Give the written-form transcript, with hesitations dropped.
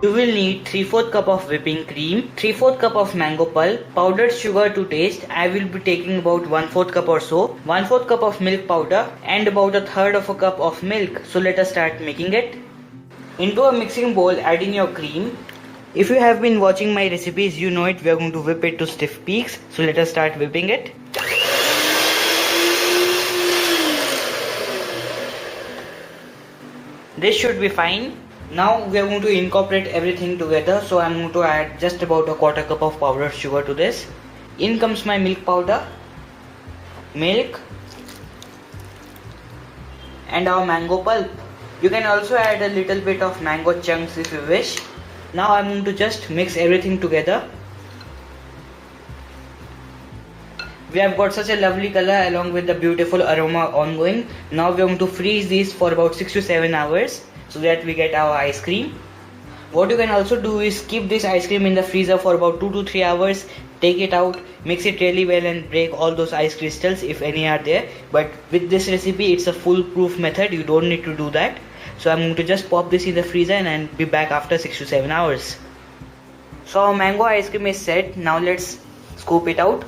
You will need 3/4 cup of whipping cream, 3/4 cup of mango pulp, powdered sugar to taste. I will be taking about 1/4 cup or so, 1/4 cup of milk powder and about 1/3 of a cup of milk. So let us start making it. Into a mixing bowl, add in your cream. If you have been watching my recipes, you know it, we are going to whip it to stiff peaks. So let us start whipping it. This should be fine. Now we are going to incorporate everything together. So I'm going to add just about 1/4 cup of powdered sugar to this. In comes my milk powder, milk, and our mango pulp. You can also add a little bit of mango chunks if you wish. Now I'm going to just mix everything together. We have got such a lovely color along with the beautiful aroma ongoing. Now we are going to freeze these for about 6 to 7 hours so that we get our ice cream. What you can also do is keep this ice cream in the freezer for about 2 to 3 hours. Take it out, mix it really well and break all those ice crystals if any are there. But with this recipe it's a foolproof method, you don't need to do that. So I'm going to just pop this in the freezer and be back after 6 to 7 hours. So our mango ice cream is set. Now let's scoop it out.